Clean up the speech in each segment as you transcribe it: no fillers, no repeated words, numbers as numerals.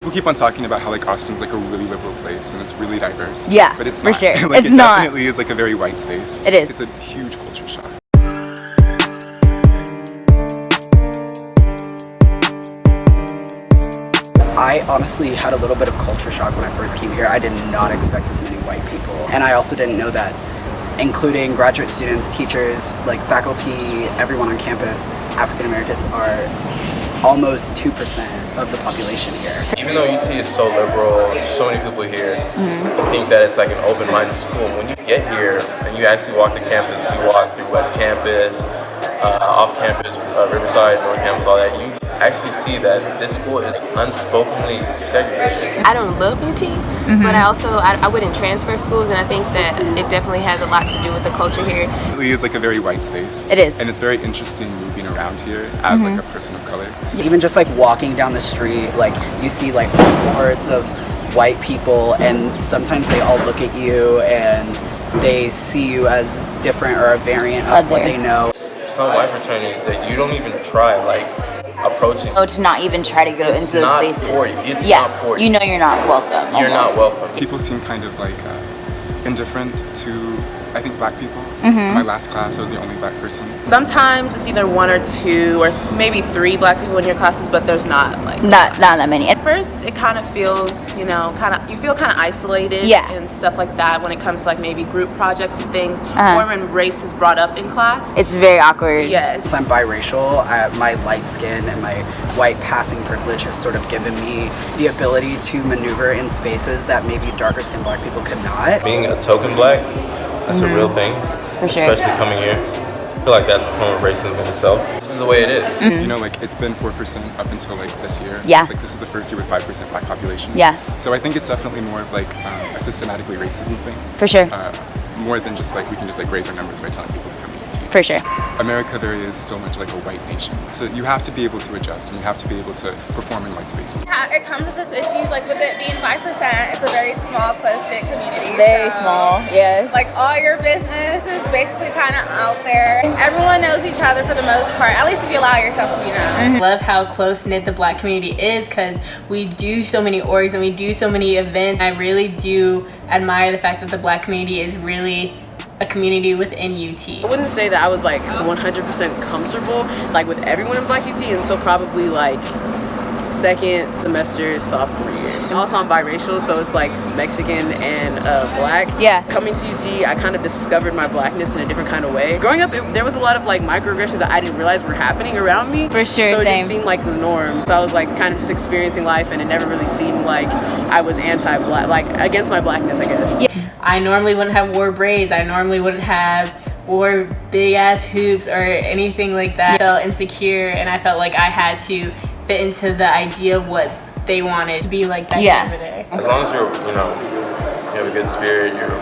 People keep on talking about how like Austin's like a really liberal place and it's really diverse. Yeah, but it's for not. sure. Like, It's it not. definitely is like a very white space. It is. It's a huge culture shock. I honestly had a little bit of culture shock when I first came here. I did not expect as many white people. And I also didn't know that, including graduate students, teachers, like faculty, everyone on campus, African Americans are almost 2% of the population here. Even though UT is so liberal, so many people here, I think that it's like an open-minded school. When you get here and you actually walk the campus, you walk through West Campus, off campus, Riverside, North Campus, all that, you actually see that this school is unspokenly segregated. I don't love UT, but I wouldn't transfer schools, and I think that it definitely has a lot to do with the culture here. It is like a very white space. It is. And it's very interesting moving around here as like a person of color. Even just like walking down the street, like you see like hordes of white people and sometimes they all look at you and they see you as different or a variant of what they know. Some white fraternities that you don't even try like approaching. Oh, to not even try to go into those not spaces. for you. It's yeah, not for you. You know you're not welcome. You're almost. not welcome. People seem kind of like indifferent to, I think, black people. In my last class, I was the only black person. Sometimes it's either 1 or 2 or maybe 3 black people in your classes, but there's not like not that many. At first, it kind of feels, you feel kind of isolated and stuff like that when it comes to like maybe group projects and things, or when race is brought up in class. It's very awkward. Yes. Since I'm biracial, my light skin and my white passing privilege has sort of given me the ability to maneuver in spaces that maybe darker skinned black people could not. Being a token black, that's a real thing. For sure. Especially coming here. I feel like that's a form of racism in itself. This is the way it is. You know, like it's been 4% up until like this year. Yeah. Like this is the first year with 5% black population. Yeah. So I think it's definitely more of like a systematically racism thing. For sure. More than just like we can just like raise our numbers by telling people to come to UT. For sure. America there is still much like a white nation. So you have to be able to adjust and you have to be able to perform in white spaces. It comes with its issues, like with it being 5%, it's a very small, close-knit community. Very so, small, yes. Like all your business is basically kind of out there. Everyone knows each other for the most part, at least if you allow yourself to be known. I love how close-knit the black community is because we do so many orgs and we do so many events. I really do admire the fact that the black community is really a community within UT. I wouldn't say that I was like 100% comfortable like with everyone in Black UT until probably like second semester sophomore year. Also I'm biracial, so it's like Mexican and black. Yeah. Coming to UT, I kind of discovered my blackness in a different kind of way. Growing up, there was a lot of like microaggressions that I didn't realize were happening around me. For sure, So it same. just seemed like the norm. So I was like kind of just experiencing life, and it never really seemed like I was anti-black, like against my blackness, I guess. Yeah. I normally wouldn't have wore braids. I normally wouldn't have wore big ass hoops or anything like that. I felt insecure and I felt like I had to fit into the idea of what they wanted to be like that over there. As long as you're, you have a good spirit, you're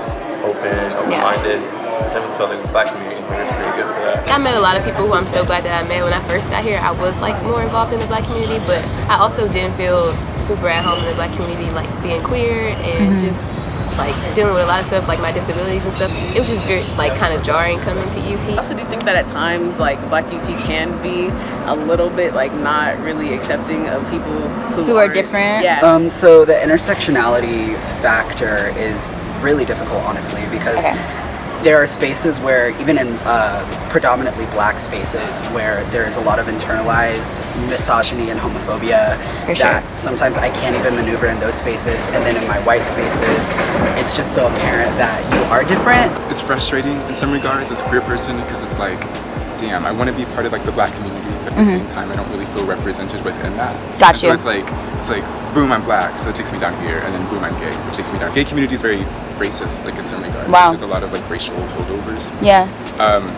open-minded. I never felt like the black community here is pretty good for that. I met a lot of people who I'm so glad that I met. When I first got here, I was like more involved in the black community, but I also didn't feel super at home in the black community, like being queer and just like dealing with a lot of stuff like my disabilities and stuff. It was just very like kind of jarring coming to UT. I also do think that at times like Black UT can be a little bit like not really accepting of people who are different. Yeah. So the intersectionality factor is really difficult, honestly, because there are spaces where, even in predominantly black spaces, where there is a lot of internalized misogyny and homophobia that sometimes I can't even maneuver in those spaces. And then in my white spaces, it's just so apparent that you are different. It's frustrating in some regards as a queer person because it's like, damn, I want to be part of like the black community, but at the same time I don't really feel represented within that. Got you. So it's like boom, I'm black, so it takes me down here, and then boom, I'm gay, which takes me down. Gay community is very racist, like in some regards. Wow. There's a lot of like racial holdovers. Yeah.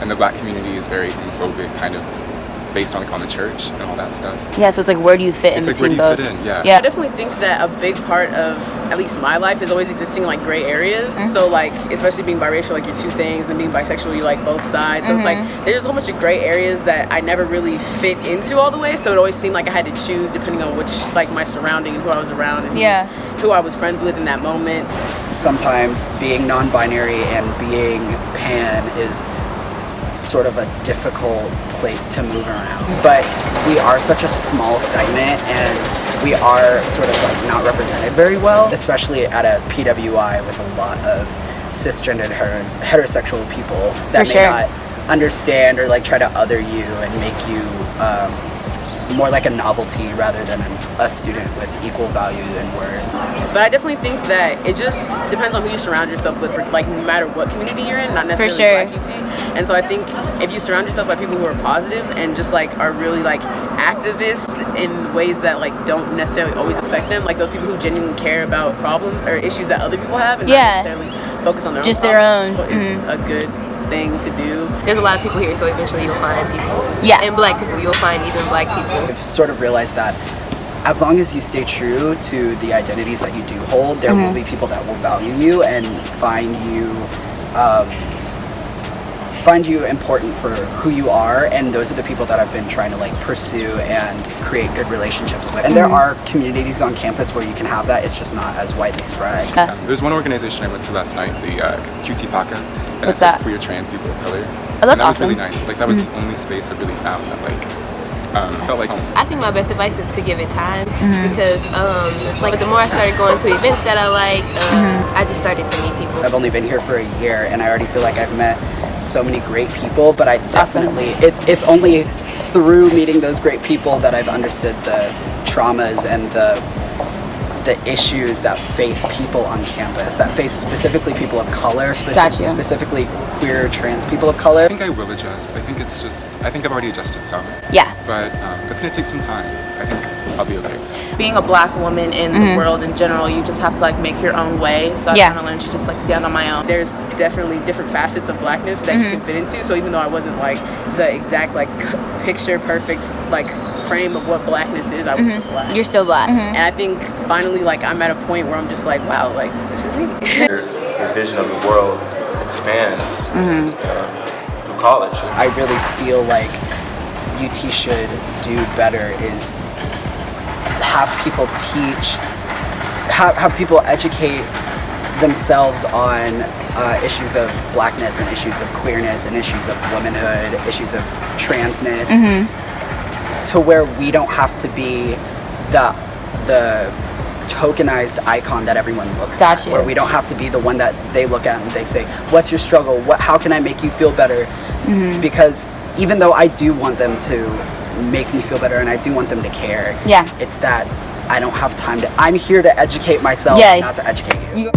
And the black community is very homophobic, kind of based on like on the church and all that stuff. Yeah, so it's like where do you fit in it's like between where both? do you fit in? Yeah. I definitely think that a big part of at least my life is always existing in like gray areas. So like especially being biracial, like you're two things, and being bisexual, you like both sides. So it's like there's just a whole bunch of gray areas that I never really fit into all the way. So it always seemed like I had to choose depending on which like my surrounding and who I was around and who I was friends with in that moment. Sometimes being non-binary and being pan is sort of a difficult place to move around. But we are such a small segment, and we are sort of like not represented very well, especially at a PWI with a lot of cisgendered heterosexual people that may not understand or like try to other you and make you more like a novelty rather than a student with equal value and worth. But I definitely think that it just depends on who you surround yourself with, like no matter what community you're in, not necessarily Black UT. And so I think if you surround yourself by people who are positive and just like are really like activists in ways that like don't necessarily always affect them, like those people who genuinely care about problems or issues that other people have and not necessarily focus on their just own their own is a good thing to do. There's a lot of people here, so eventually you'll find people. Yeah. And Black people, you'll find even Black people. I've sort of realized that as long as you stay true to the identities that you do hold, there will be people that will value you and find you important for who you are, and those are the people that I've been trying to like pursue and create good relationships with. And there are communities on campus where you can have that, it's just not as widely spread. There's one organization I went to last night, the QT PACA. What's that? Queer trans people of color. Oh, that's and that was awesome. really nice. Like that was the only space I really found that like felt like home. I think my best advice is to give it time because like the more I started going to events that I liked, I just started to meet people. I've only been here for a year and I already feel like I've met so many great people, but I definitely, it's only through meeting those great people that I've understood the traumas and the issues that face people on campus, that face specifically people of color, specifically queer trans people of color. I think I will adjust. I think I've already adjusted some. Yeah. But it's gonna take some time. I think I'll be okay. Being a Black woman in the world in general, you just have to like make your own way. So I kind of learned to just like stand on my own. There's definitely different facets of Blackness that you can fit into. So even though I wasn't like the exact like picture perfect like frame of what Blackness is, I was still Black. You're still Black. And I think finally like I'm at a point where I'm just like, wow, like this is me. Your vision of the world expands through college. I really feel like UT should do better is have people have people educate themselves on issues of Blackness and issues of queerness and issues of womanhood, issues of transness, to where we don't have to be the tokenized icon that everyone looks at, where we don't have to be the one that they look at and they say, what's your struggle? How can I make you feel better? Because even though I do want them to make me feel better and I do want them to care, it's that I don't have time to, I'm here to educate myself, not to educate you.